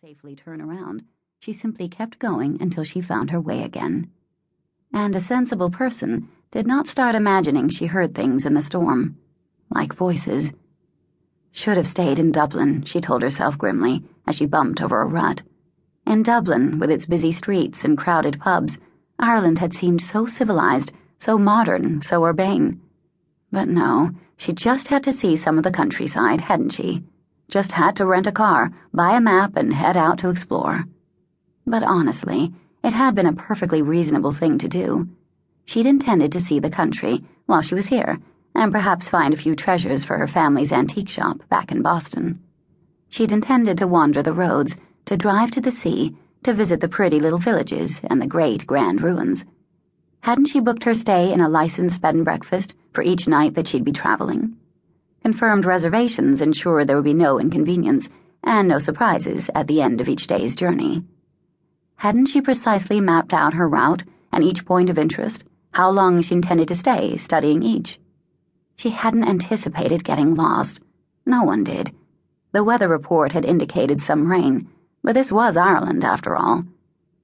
safely turn around, she simply kept going until she found her way again. And a sensible person did not start imagining she heard things in the storm, like voices. Should have stayed in Dublin, she told herself grimly as she bumped over a rut. In Dublin, with its busy streets and crowded pubs, Ireland had seemed so civilized, so modern, so urbane. But no, she just had to see some of the countryside, hadn't she? Just had to rent a car, buy a map, and head out to explore. But honestly, it had been a perfectly reasonable thing to do. She'd intended to see the country while she was here, and perhaps find a few treasures for her family's antique shop back in Boston. She'd intended to wander the roads, to drive to the sea, to visit the pretty little villages and the great grand ruins. Hadn't she booked her stay in a licensed bed and breakfast for each night that she'd be traveling? Confirmed reservations ensured there would be no inconvenience and no surprises at the end of each day's journey. Hadn't she precisely mapped out her route and each point of interest, how long she intended to stay, studying each? She hadn't anticipated getting lost. No one did. The weather report had indicated some rain, but this was Ireland, after all.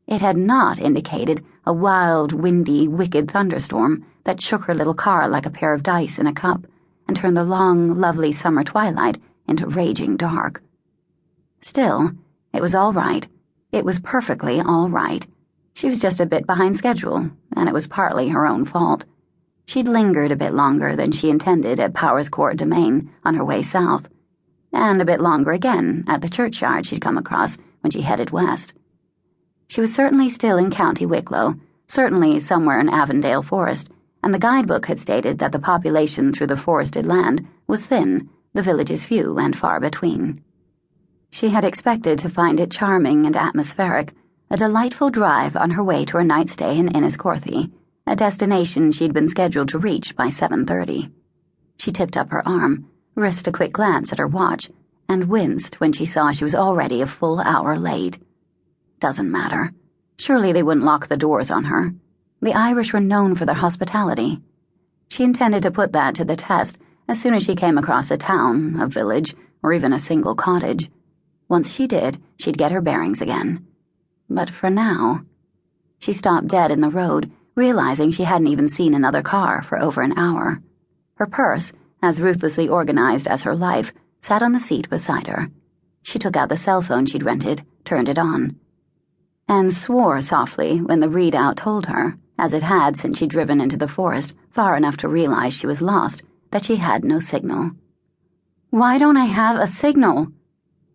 It had not indicated a wild, windy, wicked thunderstorm that shook her little car like a pair of dice in a cup and turned the long, lovely summer twilight into raging dark. Still, it was all right. It was perfectly all right. She was just a bit behind schedule, and it was partly her own fault. She'd lingered a bit longer than she intended at Powers Court Domain on her way south, and a bit longer again at the churchyard she'd come across when she headed west. She was certainly still in County Wicklow, certainly somewhere in Avondale Forest, and the guidebook had stated that the population through the forested land was thin, the villages few and far between. She had expected to find it charming and atmospheric, a delightful drive on her way to her night stay in Enniscorthy, a destination she'd been scheduled to reach by 7:30. She tipped up her arm, risked a quick glance at her watch, and winced when she saw she was already a full hour late. Doesn't matter. Surely they wouldn't lock the doors on her. The Irish were known for their hospitality. She intended to put that to the test as soon as she came across a town, a village, or even a single cottage. Once she did, she'd get her bearings again. But for now... She stopped dead in the road, realizing she hadn't even seen another car for over an hour. Her purse, as ruthlessly organized as her life, sat on the seat beside her. She took out the cell phone she'd rented, turned it on, and swore softly when the readout told her, as it had since she'd driven into the forest far enough to realize she was lost, that she had no signal. Why don't I have a signal?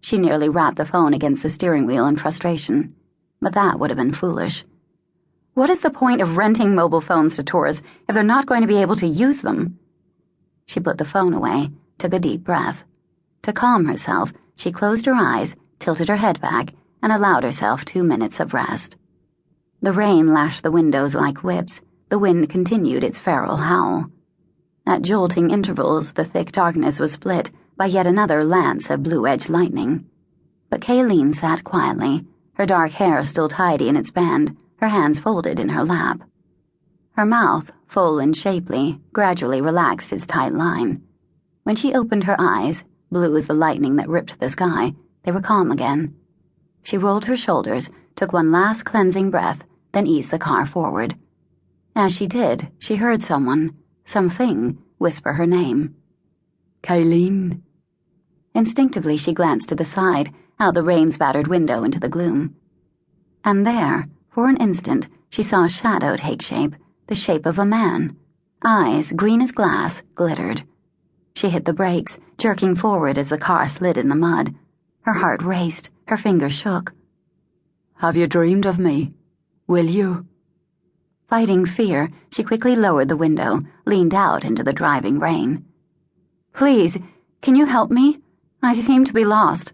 She nearly rapped the phone against the steering wheel in frustration, but that would have been foolish. What is the point of renting mobile phones to tourists if they're not going to be able to use them? She put the phone away, took a deep breath. To calm herself, she closed her eyes, tilted her head back, and allowed herself 2 minutes of rest. The rain lashed the windows like whips. The wind continued its feral howl. At jolting intervals, the thick darkness was split by yet another lance of blue-edged lightning. But Kayleen sat quietly, her dark hair still tidy in its band, her hands folded in her lap. Her mouth, full and shapely, gradually relaxed its tight line. When she opened her eyes, blue as the lightning that ripped the sky, they were calm again. She rolled her shoulders, took one last cleansing breath, then eased the car forward. As she did, she heard something, whisper her name. Kayleen. Instinctively, she glanced to the side, out the rain-spattered window into the gloom. And there, for an instant, she saw a shadow take shape, the shape of a man. Eyes, green as glass, glittered. She hit the brakes, jerking forward as the car slid in the mud. Her heart raced, her fingers shook. Have you dreamed of me? Will you? Fighting fear, she quickly lowered the window, leaned out into the driving rain. Please, can you help me? I seem to be lost.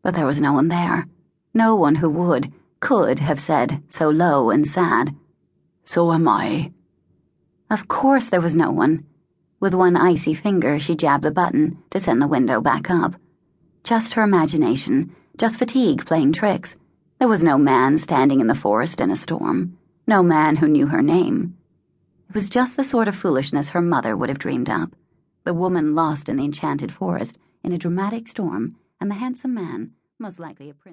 But there was no one there. No one who could have said so low and sad. So am I. Of course there was no one. With one icy finger, she jabbed the button to send the window back up. Just her imagination, just fatigue playing tricks. There was no man standing in the forest in a storm. No man who knew her name. It was just the sort of foolishness her mother would have dreamed up. The woman lost in the enchanted forest in a dramatic storm, and the handsome man, most likely a prince.